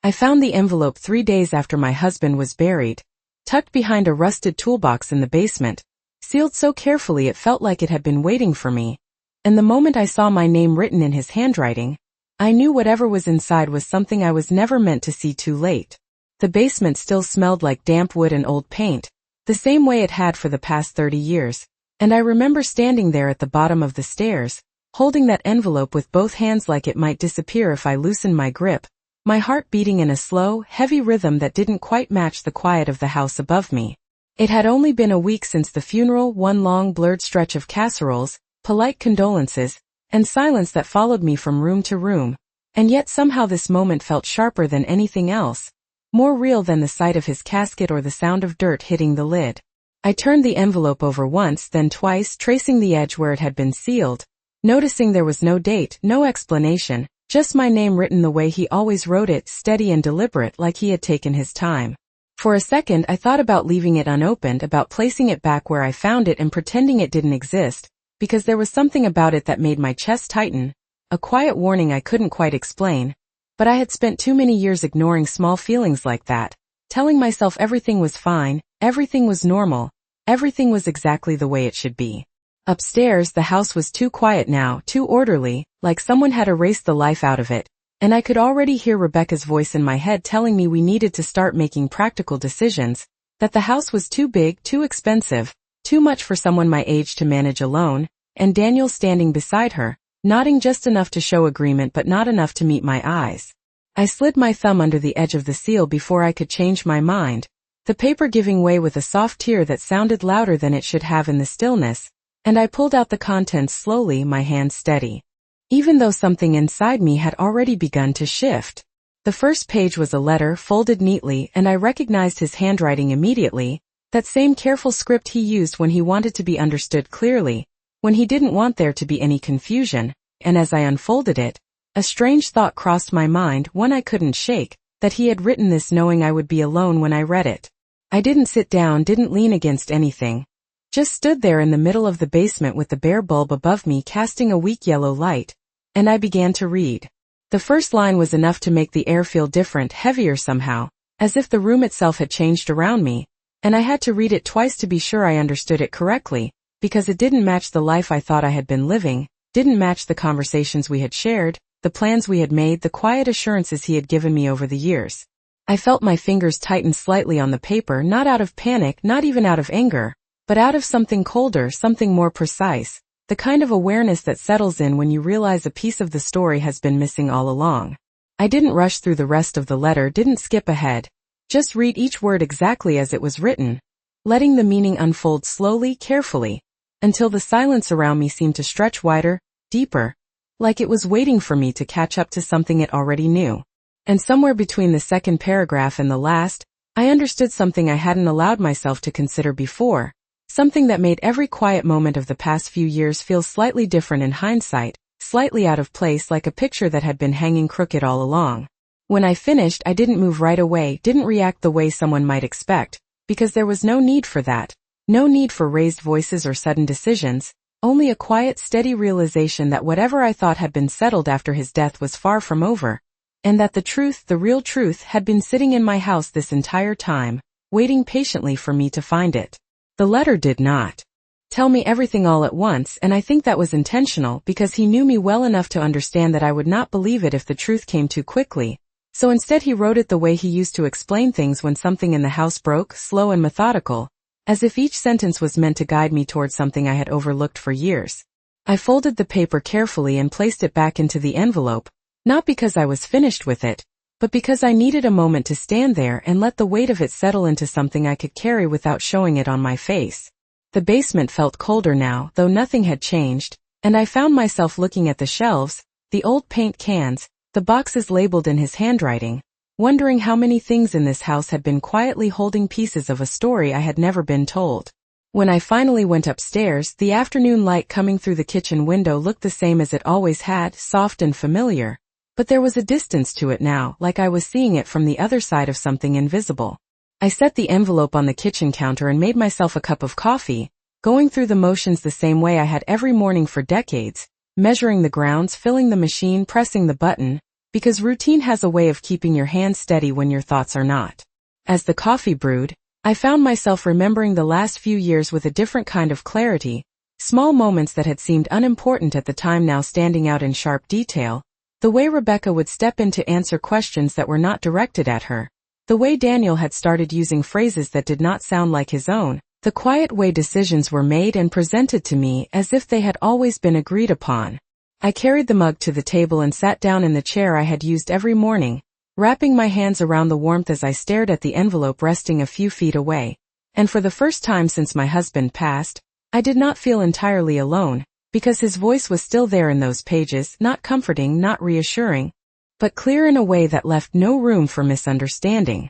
I found the envelope 3 days after my husband was buried, tucked behind a rusted toolbox in the basement, sealed so carefully it felt like it had been waiting for me. And the moment I saw my name written in his handwriting, I knew whatever was inside was something I was never meant to see too late. The basement still smelled like damp wood and old paint, the same way it had for the past 30 years, and I remember standing there at the bottom of the stairs, holding that envelope with both hands like it might disappear if I loosened my grip, my heart beating in a slow, heavy rhythm that didn't quite match the quiet of the house above me. It had only been a week since the funeral, one long blurred stretch of casseroles, polite condolences, and silence that followed me from room to room, and yet somehow this moment felt sharper than anything else, more real than the sight of his casket or the sound of dirt hitting the lid. I turned the envelope over once, then twice, tracing the edge where it had been sealed, noticing there was no date, no explanation, just my name written the way he always wrote it, steady and deliberate, like he had taken his time. For a second I thought about leaving it unopened, about placing it back where I found it and pretending it didn't exist, because there was something about it that made my chest tighten, a quiet warning I couldn't quite explain. But I had spent too many years ignoring small feelings like that, telling myself everything was fine, everything was normal, everything was exactly the way it should be. Upstairs the house was too quiet now, too orderly, like someone had erased the life out of it, and I could already hear Rebecca's voice in my head telling me we needed to start making practical decisions, that the house was too big, too expensive, too much for someone my age to manage alone, and Daniel standing beside her, nodding just enough to show agreement but not enough to meet my eyes. I slid my thumb under the edge of the seal before I could change my mind, the paper giving way with a soft tear that sounded louder than it should have in the stillness, and I pulled out the contents slowly, my hand steady. Even though something inside me had already begun to shift. The first page was a letter folded neatly, and I recognized his handwriting immediately, that same careful script he used when he wanted to be understood clearly, when he didn't want there to be any confusion, and as I unfolded it, a strange thought crossed my mind, one I couldn't shake, that he had written this knowing I would be alone when I read it. I didn't sit down, didn't lean against anything. Just stood there in the middle of the basement with the bare bulb above me casting a weak yellow light, and I began to read. The first line was enough to make the air feel different, heavier somehow, as if the room itself had changed around me, and I had to read it twice to be sure I understood it correctly, because it didn't match the life I thought I had been living, didn't match the conversations we had shared, the plans we had made, the quiet assurances he had given me over the years. I felt my fingers tighten slightly on the paper, not out of panic, not even out of anger, but out of something colder, something more precise, the kind of awareness that settles in when you realize a piece of the story has been missing all along. I didn't rush through the rest of the letter, didn't skip ahead, just read each word exactly as it was written, letting the meaning unfold slowly, carefully, until the silence around me seemed to stretch wider, deeper, like it was waiting for me to catch up to something it already knew. And somewhere between the second paragraph and the last, I understood something I hadn't allowed myself to consider before. Something that made every quiet moment of the past few years feel slightly different in hindsight, slightly out of place, like a picture that had been hanging crooked all along. When I finished, I didn't move right away, didn't react the way someone might expect, because there was no need for that, no need for raised voices or sudden decisions, only a quiet, steady realization that whatever I thought had been settled after his death was far from over, and that the truth, the real truth, had been sitting in my house this entire time, waiting patiently for me to find it. The letter did not tell me everything all at once, and I think that was intentional because he knew me well enough to understand that I would not believe it if the truth came too quickly. So instead he wrote it the way he used to explain things when something in the house broke, slow and methodical, as if each sentence was meant to guide me toward something I had overlooked for years. I folded the paper carefully and placed it back into the envelope, not because I was finished with it, but because I needed a moment to stand there and let the weight of it settle into something I could carry without showing it on my face. The basement felt colder now, though nothing had changed, and I found myself looking at the shelves, the old paint cans, the boxes labeled in his handwriting, wondering how many things in this house had been quietly holding pieces of a story I had never been told. When I finally went upstairs, the afternoon light coming through the kitchen window looked the same as it always had, soft and familiar. But there was a distance to it now, like I was seeing it from the other side of something invisible. I set the envelope on the kitchen counter and made myself a cup of coffee, going through the motions the same way I had every morning for decades, measuring the grounds, filling the machine, pressing the button, because routine has a way of keeping your hands steady when your thoughts are not. As the coffee brewed, I found myself remembering the last few years with a different kind of clarity, small moments that had seemed unimportant at the time now standing out in sharp detail, the way Rebecca would step in to answer questions that were not directed at her, the way Daniel had started using phrases that did not sound like his own, the quiet way decisions were made and presented to me as if they had always been agreed upon. I carried the mug to the table and sat down in the chair I had used every morning, wrapping my hands around the warmth as I stared at the envelope resting a few feet away. And for the first time since my husband passed, I did not feel entirely alone, because his voice was still there in those pages, not comforting, not reassuring, but clear in a way that left no room for misunderstanding.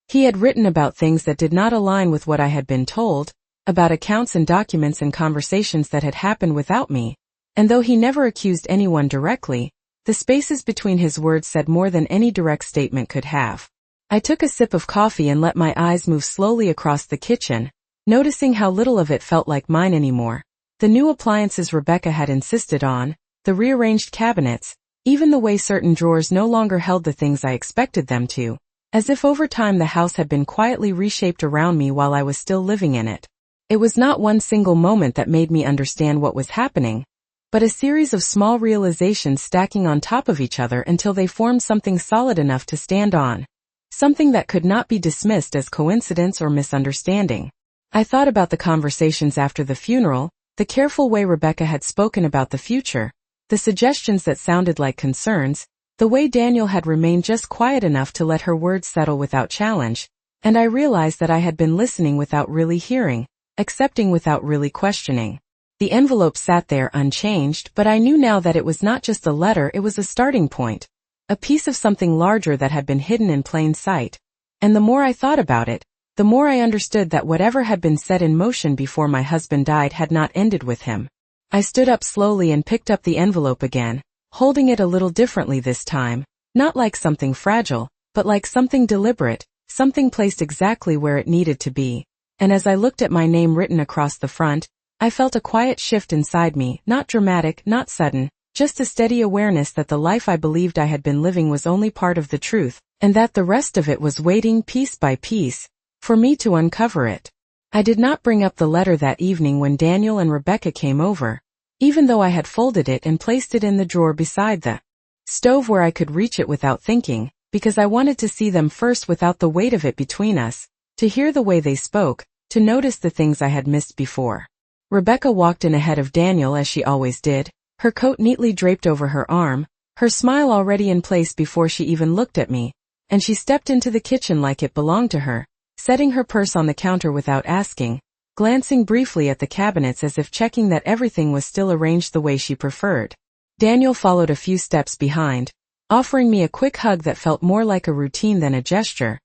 He had written about things that did not align with what I had been told, about accounts and documents and conversations that had happened without me, and though he never accused anyone directly, the spaces between his words said more than any direct statement could have. I took a sip of coffee and let my eyes move slowly across the kitchen, noticing how little of it felt like mine anymore. The new appliances Rebecca had insisted on, the rearranged cabinets, even the way certain drawers no longer held the things I expected them to, as if over time the house had been quietly reshaped around me while I was still living in it. It was not one single moment that made me understand what was happening, but a series of small realizations stacking on top of each other until they formed something solid enough to stand on, something that could not be dismissed as coincidence or misunderstanding. I thought about the conversations after the funeral, the careful way Rebecca had spoken about the future, the suggestions that sounded like concerns, the way Daniel had remained just quiet enough to let her words settle without challenge, and I realized that I had been listening without really hearing, accepting without really questioning. The envelope sat there unchanged, but I knew now that it was not just a letter, it was a starting point, a piece of something larger that had been hidden in plain sight. And the more I thought about it, the more I understood that whatever had been set in motion before my husband died had not ended with him. I stood up slowly and picked up the envelope again, holding it a little differently this time, not like something fragile, but like something deliberate, something placed exactly where it needed to be. And as I looked at my name written across the front, I felt a quiet shift inside me, not dramatic, not sudden, just a steady awareness that the life I believed I had been living was only part of the truth, and that the rest of it was waiting piece by piece for me to uncover it. I did not bring up the letter that evening when Daniel and Rebecca came over, even though I had folded it and placed it in the drawer beside the stove where I could reach it without thinking, because I wanted to see them first without the weight of it between us, to hear the way they spoke, to notice the things I had missed before. Rebecca walked in ahead of Daniel as she always did, her coat neatly draped over her arm, her smile already in place before she even looked at me, and she stepped into the kitchen like it belonged to her, setting her purse on the counter without asking, glancing briefly at the cabinets as if checking that everything was still arranged the way she preferred. Daniel followed a few steps behind, offering me a quick hug that felt more like a routine than a gesture,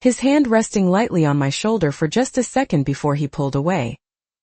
his hand resting lightly on my shoulder for just a second before he pulled away,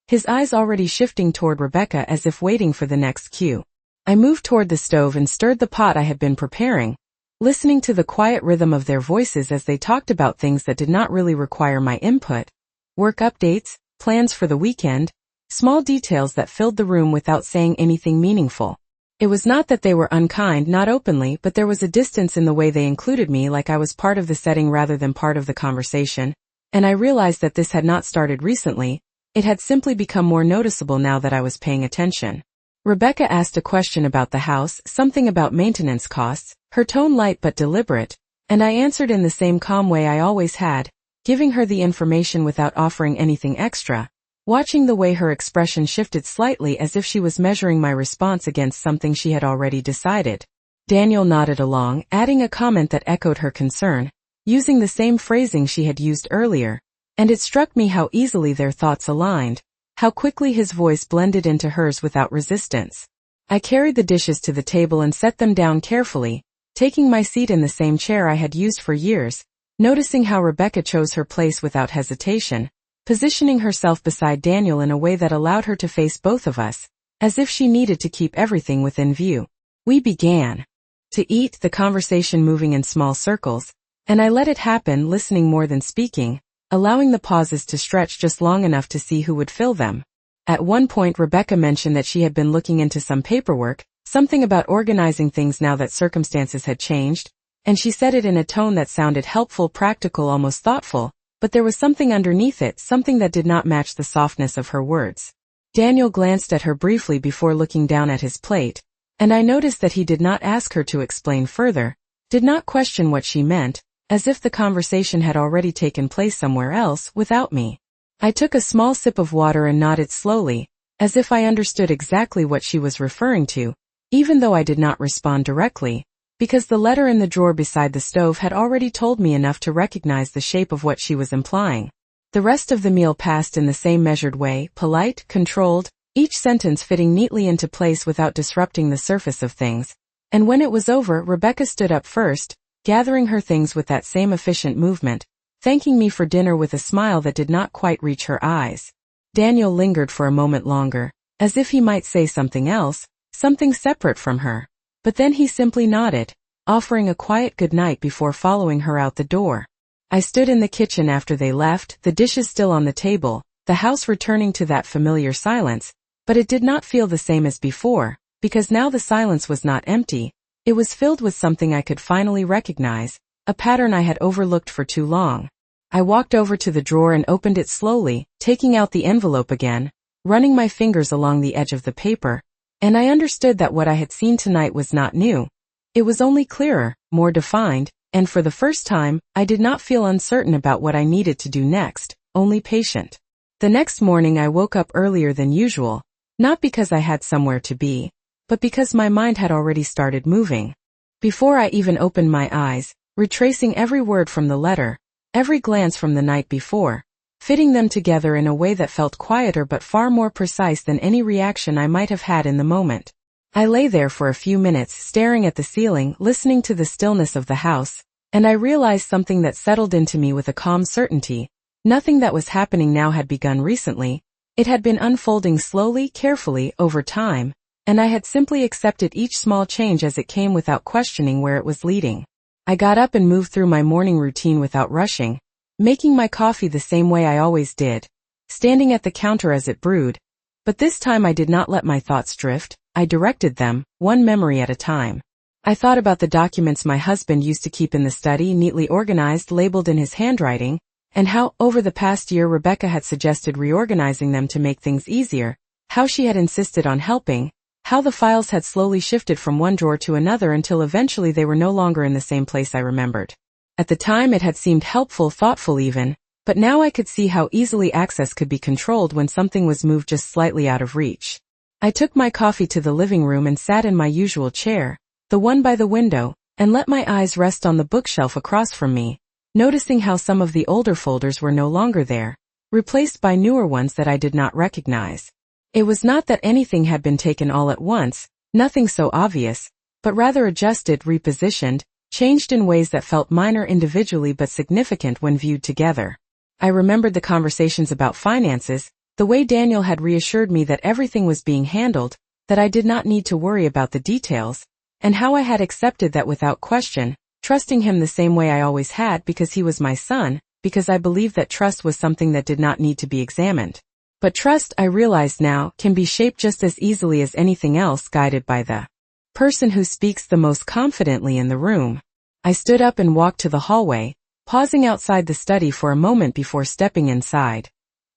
his eyes already shifting toward Rebecca as if waiting for the next cue. I moved toward the stove and stirred the pot I had been preparing, listening to the quiet rhythm of their voices as they talked about things that did not really require my input, work updates, plans for the weekend, small details that filled the room without saying anything meaningful. It was not that they were unkind, not openly, but there was a distance in the way they included me, like I was part of the setting rather than part of the conversation, and I realized that this had not started recently, it had simply become more noticeable now that I was paying attention. Rebecca asked a question about the house, something about maintenance costs, her tone light but deliberate, and I answered in the same calm way I always had, giving her the information without offering anything extra, watching the way her expression shifted slightly as if she was measuring my response against something she had already decided. Daniel nodded along, adding a comment that echoed her concern, using the same phrasing she had used earlier, and it struck me how easily their thoughts aligned, how quickly his voice blended into hers without resistance. I carried the dishes to the table and set them down carefully, taking my seat in the same chair I had used for years, noticing how Rebecca chose her place without hesitation, positioning herself beside Daniel in a way that allowed her to face both of us, as if she needed to keep everything within view. We began to eat, the conversation moving in small circles, and I let it happen, listening more than speaking, allowing the pauses to stretch just long enough to see who would fill them. At one point Rebecca mentioned that she had been looking into some paperwork, something about organizing things now that circumstances had changed, and she said it in a tone that sounded helpful, practical, almost thoughtful, but there was something underneath it, something that did not match the softness of her words. Daniel glanced at her briefly before looking down at his plate, and I noticed that he did not ask her to explain further, did not question what she meant, as if the conversation had already taken place somewhere else, without me. I took a small sip of water and nodded slowly, as if I understood exactly what she was referring to, even though I did not respond directly, because the letter in the drawer beside the stove had already told me enough to recognize the shape of what she was implying. The rest of the meal passed in the same measured way, polite, controlled, each sentence fitting neatly into place without disrupting the surface of things. And when it was over, Rebecca stood up first, gathering her things with that same efficient movement, thanking me for dinner with a smile that did not quite reach her eyes. Daniel lingered for a moment longer, as if he might say something else, something separate from her. But then he simply nodded, offering a quiet good night before following her out the door. I stood in the kitchen after they left, the dishes still on the table, the house returning to that familiar silence, but it did not feel the same as before, because now the silence was not empty, it was filled with something I could finally recognize, a pattern I had overlooked for too long. I walked over to the drawer and opened it slowly, taking out the envelope again, running my fingers along the edge of the paper, and I understood that what I had seen tonight was not new. It was only clearer, more defined, and for the first time, I did not feel uncertain about what I needed to do next, only patient. The next morning I woke up earlier than usual, not because I had somewhere to be, but because my mind had already started moving. Before I even opened my eyes, retracing every word from the letter, every glance from the night before, fitting them together in a way that felt quieter but far more precise than any reaction I might have had in the moment. I lay there for a few minutes staring at the ceiling, listening to the stillness of the house, and I realized something that settled into me with a calm certainty. Nothing that was happening now had begun recently, it had been unfolding slowly, carefully, over time, and I had simply accepted each small change as it came without questioning where it was leading. I got up and moved through my morning routine without rushing, making my coffee the same way I always did, standing at the counter as it brewed, but this time I did not let my thoughts drift. I directed them, one memory at a time. I thought about the documents my husband used to keep in the study, neatly organized, labeled in his handwriting, and how, over the past year, Rebecca had suggested reorganizing them to make things easier, how she had insisted on helping, how the files had slowly shifted from one drawer to another until eventually they were no longer in the same place I remembered. At the time it had seemed helpful, thoughtful even, but now I could see how easily access could be controlled when something was moved just slightly out of reach. I took my coffee to the living room and sat in my usual chair, the one by the window, and let my eyes rest on the bookshelf across from me, noticing how some of the older folders were no longer there, replaced by newer ones that I did not recognize. It was not that anything had been taken all at once, nothing so obvious, but rather adjusted, repositioned, changed in ways that felt minor individually but significant when viewed together. I remembered the conversations about finances, the way Daniel had reassured me that everything was being handled, that I did not need to worry about the details, and how I had accepted that without question, trusting him the same way I always had because he was my son, because I believed that trust was something that did not need to be examined. But trust, I realized now, can be shaped just as easily as anything else, guided by the person who speaks the most confidently in the room. I stood up and walked to the hallway, pausing outside the study for a moment before stepping inside.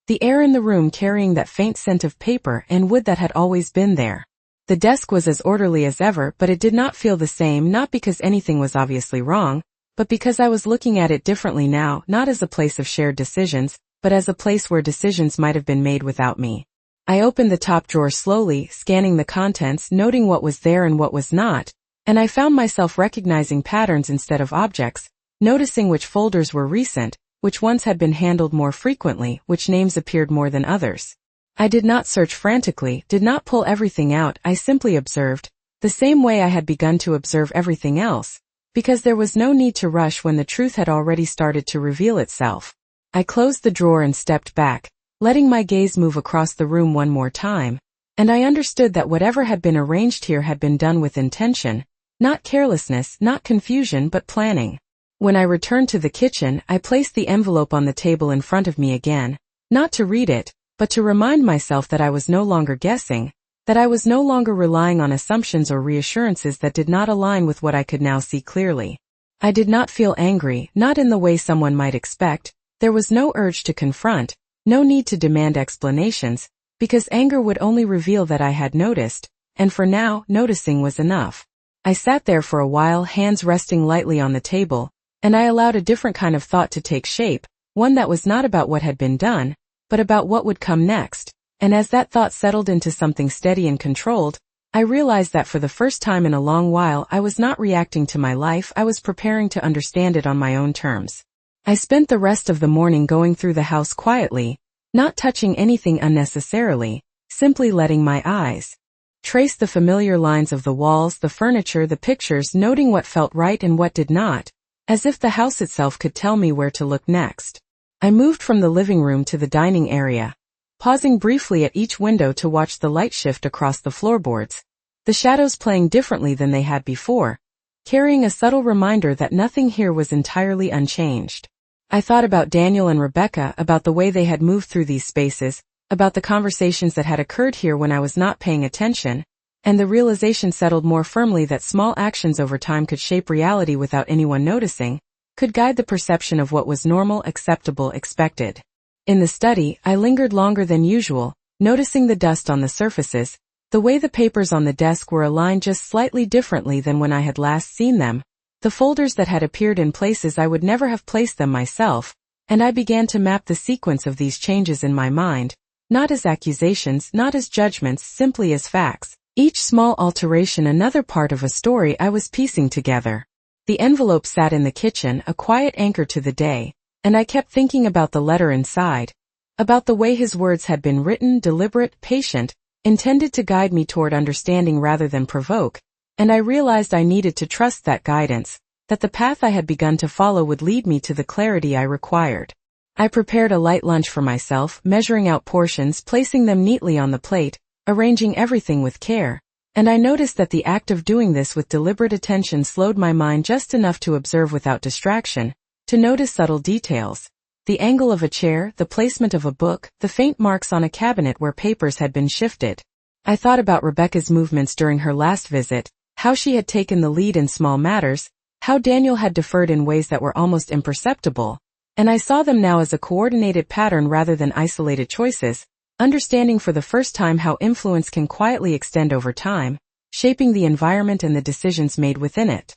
The air in the room carrying that faint scent of paper and wood that had always been there. The desk was as orderly as ever, but it did not feel the same, not because anything was obviously wrong, but because I was looking at it differently now, not as a place of shared decisions, but as a place where decisions might have been made without me. I opened the top drawer slowly, scanning the contents, noting what was there and what was not, and I found myself recognizing patterns instead of objects, noticing which folders were recent, which ones had been handled more frequently, which names appeared more than others. I did not search frantically, did not pull everything out, I simply observed, the same way I had begun to observe everything else, because there was no need to rush when the truth had already started to reveal itself. I closed the drawer and stepped back, letting my gaze move across the room one more time, and I understood that whatever had been arranged here had been done with intention, not carelessness, not confusion, but planning. When I returned to the kitchen, I placed the envelope on the table in front of me again, not to read it, but to remind myself that I was no longer guessing, that I was no longer relying on assumptions or reassurances that did not align with what I could now see clearly. I did not feel angry, not in the way someone might expect. There was no urge to confront, no need to demand explanations, because anger would only reveal that I had noticed, and for now, noticing was enough. I sat there for a while, hands resting lightly on the table, and I allowed a different kind of thought to take shape, one that was not about what had been done, but about what would come next. And as that thought settled into something steady and controlled, I realized that for the first time in a long while I was not reacting to my life, I was preparing to understand it on my own terms. I spent the rest of the morning going through the house quietly, not touching anything unnecessarily, simply letting my eyes trace the familiar lines of the walls, the furniture, the pictures, noting what felt right and what did not, as if the house itself could tell me where to look next. I moved from the living room to the dining area, pausing briefly at each window to watch the light shift across the floorboards, the shadows playing differently than they had before, carrying a subtle reminder that nothing here was entirely unchanged. I thought about Daniel and Rebecca, about the way they had moved through these spaces, about the conversations that had occurred here when I was not paying attention, and the realization settled more firmly that small actions over time could shape reality without anyone noticing, could guide the perception of what was normal, acceptable, expected. In the study, I lingered longer than usual, noticing the dust on the surfaces, the way the papers on the desk were aligned just slightly differently than when I had last seen them, the folders that had appeared in places I would never have placed them myself, and I began to map the sequence of these changes in my mind, not as accusations, not as judgments, simply as facts. Each small alteration another part of a story I was piecing together. The envelope sat in the kitchen, a quiet anchor to the day, and I kept thinking about the letter inside, about the way his words had been written, deliberate, patient, intended to guide me toward understanding rather than provoke, and I realized I needed to trust that guidance, that the path I had begun to follow would lead me to the clarity I required. I prepared a light lunch for myself, measuring out portions, placing them neatly on the plate, arranging everything with care, and I noticed that the act of doing this with deliberate attention slowed my mind just enough to observe without distraction, to notice subtle details. The angle of a chair, the placement of a book, the faint marks on a cabinet where papers had been shifted. I thought about Rebecca's movements during her last visit, how she had taken the lead in small matters, how Daniel had deferred in ways that were almost imperceptible, and I saw them now as a coordinated pattern rather than isolated choices, understanding for the first time how influence can quietly extend over time, shaping the environment and the decisions made within it.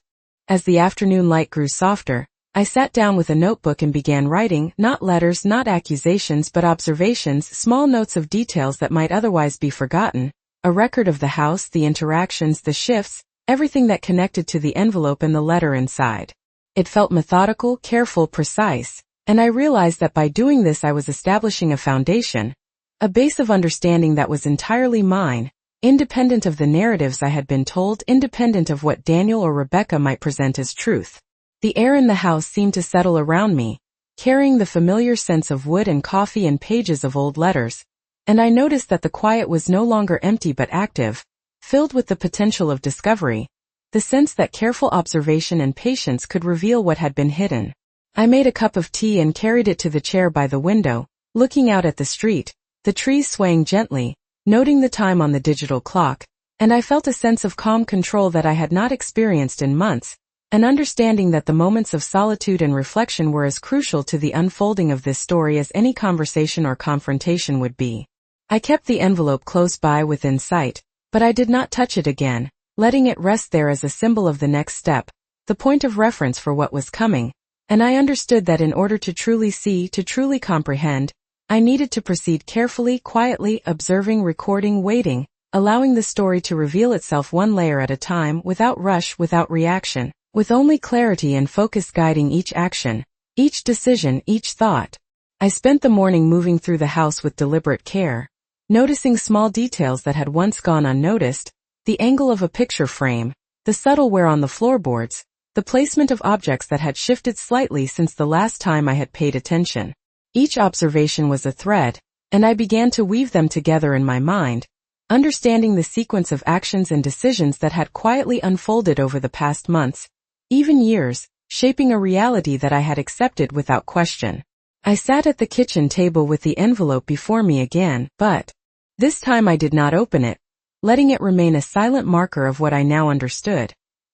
As the afternoon light grew softer, I sat down with a notebook and began writing, not letters, not accusations, but observations, small notes of details that might otherwise be forgotten, a record of the house, the interactions, the shifts, everything that connected to the envelope and the letter inside. It felt methodical, careful, precise, and I realized that by doing this I was establishing a foundation, a base of understanding that was entirely mine, independent of the narratives I had been told, independent of what Daniel or Rebecca might present as truth. The air in the house seemed to settle around me, carrying the familiar sense of wood and coffee and pages of old letters, and I noticed that the quiet was no longer empty but active, filled with the potential of discovery, the sense that careful observation and patience could reveal what had been hidden. I made a cup of tea and carried it to the chair by the window, looking out at the street, the trees swaying gently, noting the time on the digital clock, and I felt a sense of calm control that I had not experienced in months, an understanding that the moments of solitude and reflection were as crucial to the unfolding of this story as any conversation or confrontation would be. I kept the envelope close by within sight, but I did not touch it again, letting it rest there as a symbol of the next step, the point of reference for what was coming, and I understood that in order to truly see, to truly comprehend, I needed to proceed carefully, quietly, observing, recording, waiting, allowing the story to reveal itself one layer at a time, without rush, without reaction, with only clarity and focus guiding each action, each decision, each thought. I spent the morning moving through the house with deliberate care, noticing small details that had once gone unnoticed, the angle of a picture frame, the subtle wear on the floorboards, the placement of objects that had shifted slightly since the last time I had paid attention. Each observation was a thread, and I began to weave them together in my mind, understanding the sequence of actions and decisions that had quietly unfolded over the past months, even years, shaping a reality that I had accepted without question. I sat at the kitchen table with the envelope before me again, but this time I did not open it, letting it remain a silent marker of what I now understood.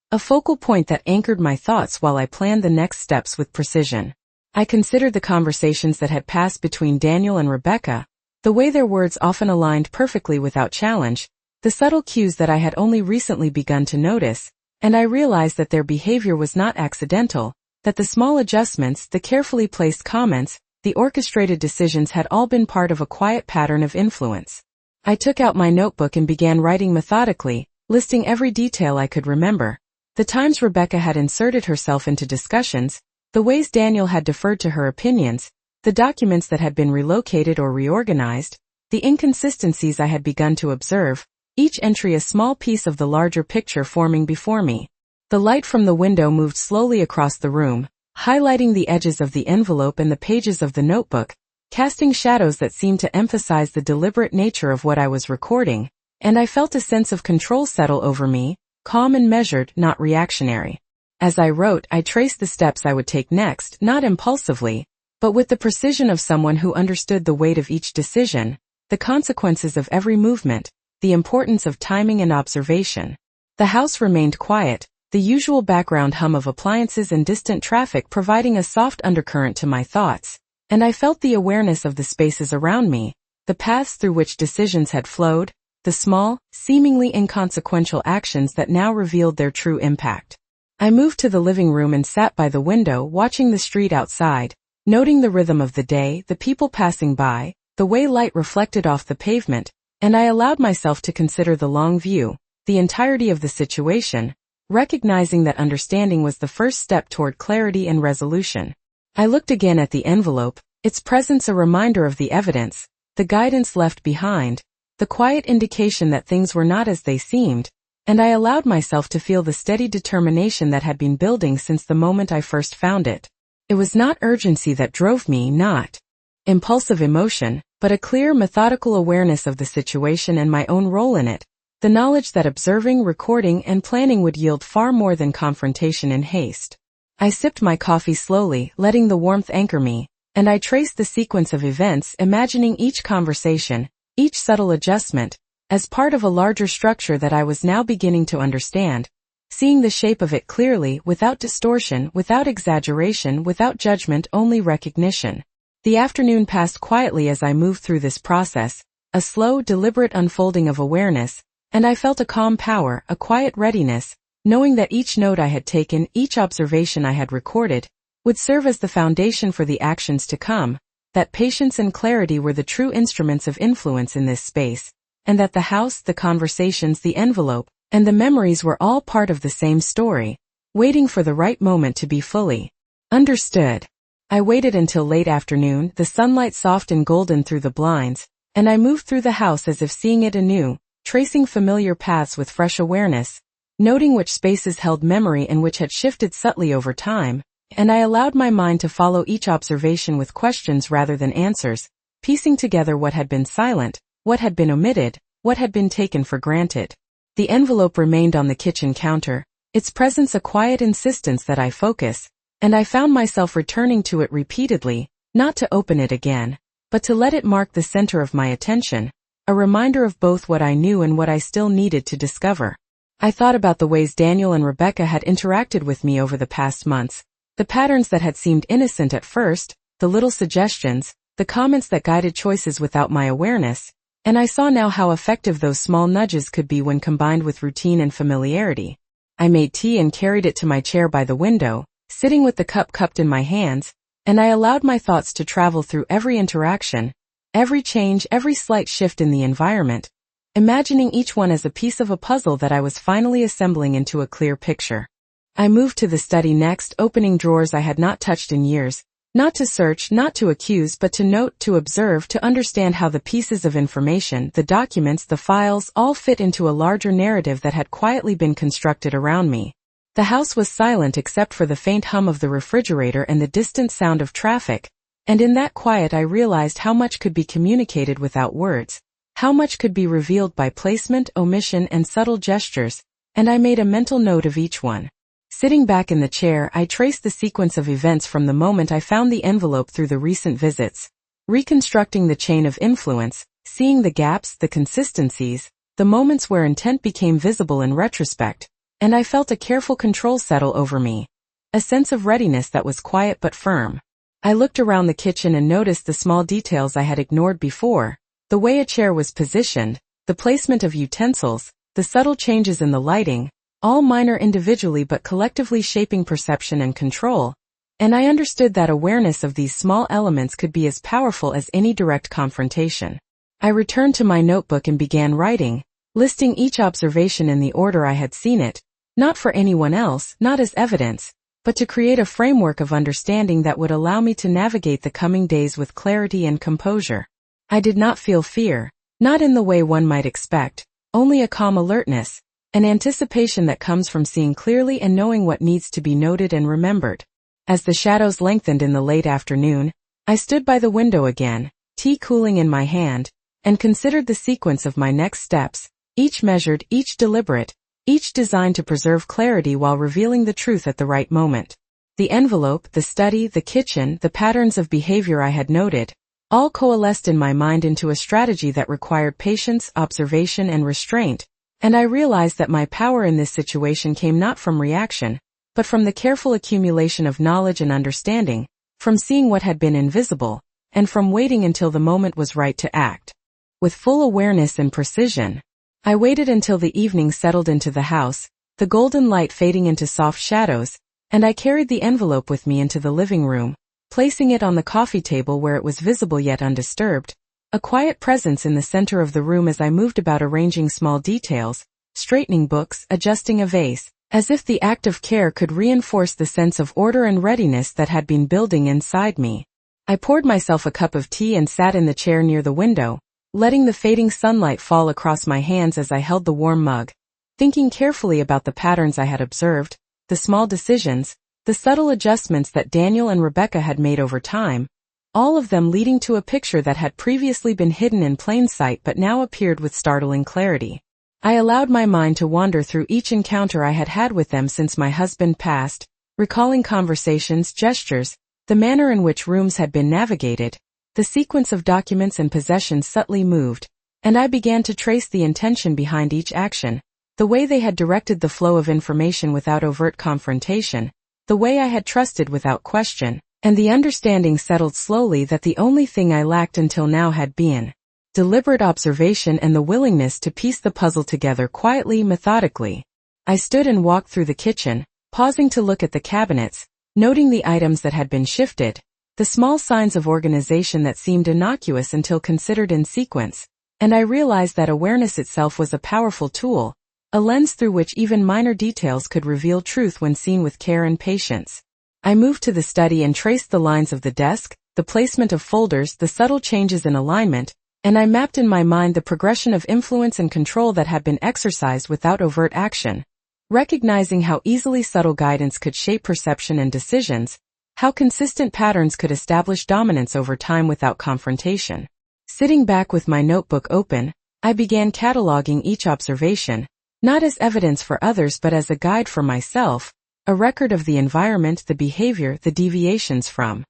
A focal point that anchored my thoughts while I planned the next steps with precision. I considered the conversations that had passed between Daniel and Rebecca, the way their words often aligned perfectly without challenge, the subtle cues that I had only recently begun to notice, and I realized that their behavior was not accidental, that the small adjustments, the carefully placed comments, the orchestrated decisions had all been part of a quiet pattern of influence. I took out my notebook and began writing methodically, listing every detail I could remember. The times Rebecca had inserted herself into discussions, the ways Daniel had deferred to her opinions, the documents that had been relocated or reorganized, the inconsistencies I had begun to observe, each entry a small piece of the larger picture forming before me. The light from the window moved slowly across the room, highlighting the edges of the envelope and the pages of the notebook, casting shadows that seemed to emphasize the deliberate nature of what I was recording, and I felt a sense of control settle over me, calm and measured, not reactionary. As I wrote, I traced the steps I would take next, not impulsively, but with the precision of someone who understood the weight of each decision, the consequences of every movement, the importance of timing and observation. The house remained quiet, the usual background hum of appliances and distant traffic providing a soft undercurrent to my thoughts, and I felt the awareness of the spaces around me, the paths through which decisions had flowed, the small, seemingly inconsequential actions that now revealed their true impact. I moved to the living room and sat by the window watching the street outside, noting the rhythm of the day, the people passing by, the way light reflected off the pavement, and I allowed myself to consider the long view, the entirety of the situation, recognizing that understanding was the first step toward clarity and resolution. I looked again at the envelope, its presence a reminder of the evidence, the guidance left behind, the quiet indication that things were not as they seemed, and I allowed myself to feel the steady determination that had been building since the moment I first found it. It was not urgency that drove me, not impulsive emotion, but a clear, methodical awareness of the situation and my own role in it, the knowledge that observing, recording, and planning would yield far more than confrontation in haste. I sipped my coffee slowly, letting the warmth anchor me, and I traced the sequence of events, imagining each conversation, each subtle adjustment, as part of a larger structure that I was now beginning to understand, seeing the shape of it clearly, without distortion, without exaggeration, without judgment, only recognition. The afternoon passed quietly as I moved through this process, a slow, deliberate unfolding of awareness, and I felt a calm power, a quiet readiness, knowing that each note I had taken, each observation I had recorded, would serve as the foundation for the actions to come, that patience and clarity were the true instruments of influence in this space, and that the house, the conversations, the envelope, and the memories were all part of the same story, waiting for the right moment to be fully understood. I waited until late afternoon, the sunlight soft and golden through the blinds, and I moved through the house as if seeing it anew, tracing familiar paths with fresh awareness, noting which spaces held memory and which had shifted subtly over time, and I allowed my mind to follow each observation with questions rather than answers, piecing together what had been silent, what had been omitted, what had been taken for granted. The envelope remained on the kitchen counter, its presence a quiet insistence that I focus, and I found myself returning to it repeatedly, not to open it again, but to let it mark the center of my attention, a reminder of both what I knew and what I still needed to discover. I thought about the ways Daniel and Rebecca had interacted with me over the past months, the patterns that had seemed innocent at first, the little suggestions, the comments that guided choices without my awareness, and I saw now how effective those small nudges could be when combined with routine and familiarity. I made tea and carried it to my chair by the window, sitting with the cup cupped in my hands, and I allowed my thoughts to travel through every interaction, every change, every slight shift in the environment, imagining each one as a piece of a puzzle that I was finally assembling into a clear picture. I moved to the study next, opening drawers I had not touched in years, not to search, not to accuse, but to note, to observe, to understand how the pieces of information, the documents, the files, all fit into a larger narrative that had quietly been constructed around me. The house was silent except for the faint hum of the refrigerator and the distant sound of traffic, and in that quiet I realized how much could be communicated without words, how much could be revealed by placement, omission, and subtle gestures, and I made a mental note of each one. Sitting back in the chair, I traced the sequence of events from the moment I found the envelope through the recent visits, reconstructing the chain of influence, seeing the gaps, the consistencies, the moments where intent became visible in retrospect, and I felt a careful control settle over me. A sense of readiness that was quiet but firm. I looked around the kitchen and noticed the small details I had ignored before, the way a chair was positioned, the placement of utensils, the subtle changes in the lighting, all minor individually but collectively shaping perception and control, and I understood that awareness of these small elements could be as powerful as any direct confrontation. I returned to my notebook and began writing, listing each observation in the order I had seen it, not for anyone else, not as evidence, but to create a framework of understanding that would allow me to navigate the coming days with clarity and composure. I did not feel fear, not in the way one might expect, only a calm alertness, an anticipation that comes from seeing clearly and knowing what needs to be noted and remembered. As the shadows lengthened in the late afternoon, I stood by the window again, tea cooling in my hand, and considered the sequence of my next steps, each measured, each deliberate, each designed to preserve clarity while revealing the truth at the right moment. The envelope, the study, the kitchen, the patterns of behavior I had noted, all coalesced in my mind into a strategy that required patience, observation, and restraint, and I realized that my power in this situation came not from reaction, but from the careful accumulation of knowledge and understanding, from seeing what had been invisible, and from waiting until the moment was right to act. With full awareness and precision, I waited until the evening settled into the house, the golden light fading into soft shadows, and I carried the envelope with me into the living room, placing it on the coffee table where it was visible yet undisturbed, a quiet presence in the center of the room as I moved about arranging small details, straightening books, adjusting a vase, as if the act of care could reinforce the sense of order and readiness that had been building inside me. I poured myself a cup of tea and sat in the chair near the window, letting the fading sunlight fall across my hands as I held the warm mug, thinking carefully about the patterns I had observed, the small decisions, the subtle adjustments that Daniel and Rebecca had made over time, all of them leading to a picture that had previously been hidden in plain sight but now appeared with startling clarity. I allowed my mind to wander through each encounter I had had with them since my husband passed, recalling conversations, gestures, the manner in which rooms had been navigated, the sequence of documents and possessions subtly moved, and I began to trace the intention behind each action, the way they had directed the flow of information without overt confrontation, the way I had trusted without question, and the understanding settled slowly that the only thing I lacked until now had been deliberate observation and the willingness to piece the puzzle together quietly, methodically. I stood and walked through the kitchen, pausing to look at the cabinets, noting the items that had been shifted, the small signs of organization that seemed innocuous until considered in sequence, and I realized that awareness itself was a powerful tool, a lens through which even minor details could reveal truth when seen with care and patience. I moved to the study and traced the lines of the desk, the placement of folders, the subtle changes in alignment, and I mapped in my mind the progression of influence and control that had been exercised without overt action, recognizing how easily subtle guidance could shape perception and decisions, how consistent patterns could establish dominance over time without confrontation. Sitting back with my notebook open, I began cataloging each observation, not as evidence for others but as a guide for myself, a record of the environment, the behavior, the deviations from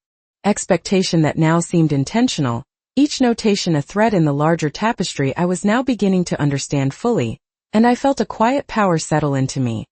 expectation that now seemed intentional, each notation a thread in the larger tapestry I was now beginning to understand fully, and I felt a quiet power settle into me.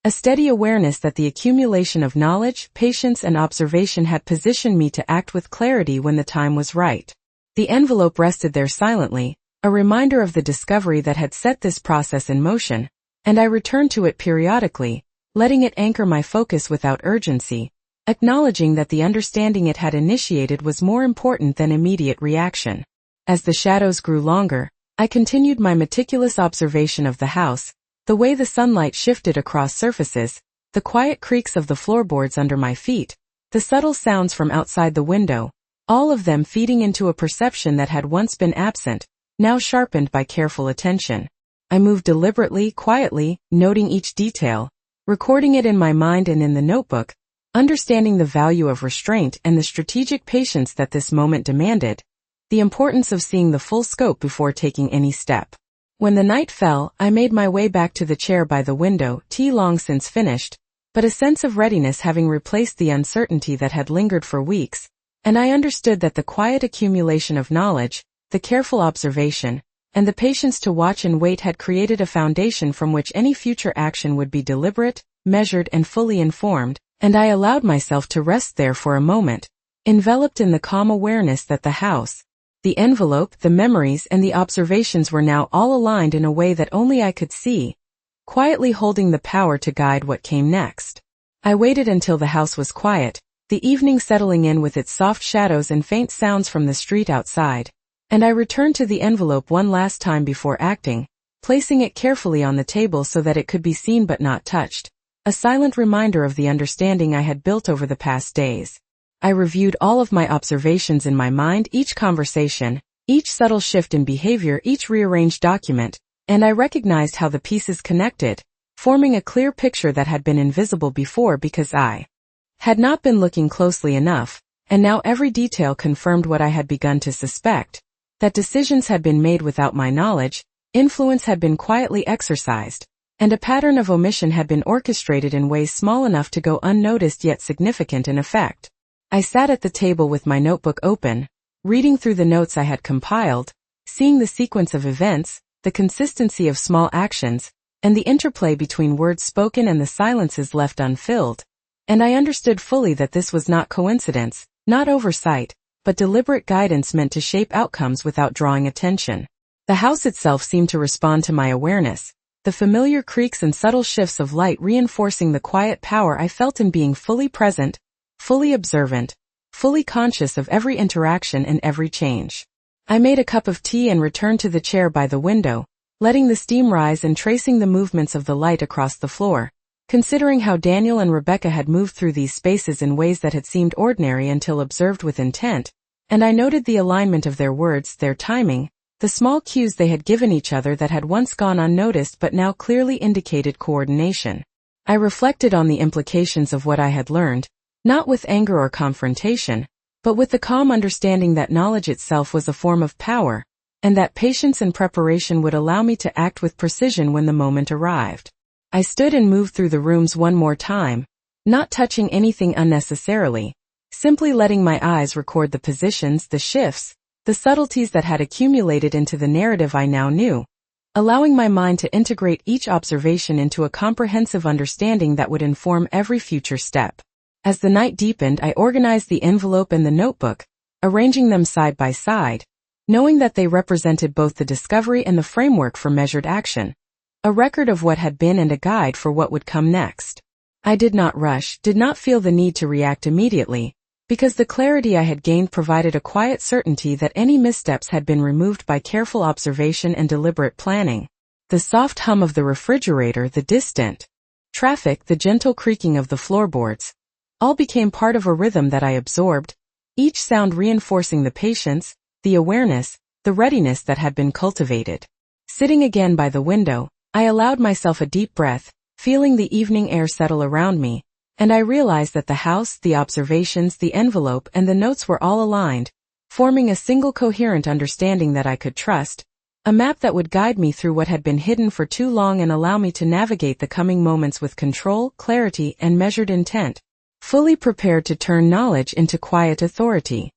A steady awareness that the accumulation of knowledge, patience, and observation had positioned me to act with clarity when the time was right. The envelope rested there silently, a reminder of the discovery that had set this process in motion, and I returned to it periodically, letting it anchor my focus without urgency, acknowledging that the understanding it had initiated was more important than immediate reaction. As the shadows grew longer, I continued my meticulous observation of the house, the way the sunlight shifted across surfaces, the quiet creaks of the floorboards under my feet, the subtle sounds from outside the window, all of them feeding into a perception that had once been absent, now sharpened by careful attention. I moved deliberately, quietly, noting each detail, recording it in my mind and in the notebook, understanding the value of restraint and the strategic patience that this moment demanded, the importance of seeing the full scope before taking any step. When the night fell, I made my way back to the chair by the window, tea long since finished, but a sense of readiness having replaced the uncertainty that had lingered for weeks, and I understood that the quiet accumulation of knowledge, the careful observation, and the patience to watch and wait had created a foundation from which any future action would be deliberate, measured and fully informed, and I allowed myself to rest there for a moment, enveloped in the calm awareness that the house, the envelope, the memories and the observations were now all aligned in a way that only I could see, quietly holding the power to guide what came next. I waited until the house was quiet, the evening settling in with its soft shadows and faint sounds from the street outside, and I returned to the envelope one last time before acting, placing it carefully on the table so that it could be seen but not touched, a silent reminder of the understanding I had built over the past days. I reviewed all of my observations in my mind, each conversation, each subtle shift in behavior, each rearranged document, and I recognized how the pieces connected, forming a clear picture that had been invisible before because I had not been looking closely enough, and now every detail confirmed what I had begun to suspect, that decisions had been made without my knowledge, influence had been quietly exercised, and a pattern of omission had been orchestrated in ways small enough to go unnoticed yet significant in effect. I sat at the table with my notebook open, reading through the notes I had compiled, seeing the sequence of events, the consistency of small actions, and the interplay between words spoken and the silences left unfilled, and I understood fully that this was not coincidence, not oversight, but deliberate guidance meant to shape outcomes without drawing attention. The house itself seemed to respond to my awareness, the familiar creaks and subtle shifts of light reinforcing the quiet power I felt in being fully present, fully observant, fully conscious of every interaction and every change. I made a cup of tea and returned to the chair by the window, letting the steam rise and tracing the movements of the light across the floor, considering how Daniel and Rebecca had moved through these spaces in ways that had seemed ordinary until observed with intent, and I noted the alignment of their words, their timing, the small cues they had given each other that had once gone unnoticed but now clearly indicated coordination. I reflected on the implications of what I had learned, not with anger or confrontation, but with the calm understanding that knowledge itself was a form of power, and that patience and preparation would allow me to act with precision when the moment arrived. I stood and moved through the rooms one more time, not touching anything unnecessarily, simply letting my eyes record the positions, the shifts, the subtleties that had accumulated into the narrative I now knew, allowing my mind to integrate each observation into a comprehensive understanding that would inform every future step. As the night deepened, I organized the envelope and the notebook, arranging them side by side, knowing that they represented both the discovery and the framework for measured action, a record of what had been and a guide for what would come next. I did not rush, did not feel the need to react immediately, because the clarity I had gained provided a quiet certainty that any missteps had been removed by careful observation and deliberate planning. The soft hum of the refrigerator, the distant traffic, the gentle creaking of the floorboards, all became part of a rhythm that I absorbed, each sound reinforcing the patience, the awareness, the readiness that had been cultivated. Sitting again by the window, I allowed myself a deep breath, feeling the evening air settle around me, and I realized that the house, the observations, the envelope, and the notes were all aligned, forming a single coherent understanding that I could trust, a map that would guide me through what had been hidden for too long and allow me to navigate the coming moments with control, clarity, and measured intent, fully prepared to turn knowledge into quiet authority.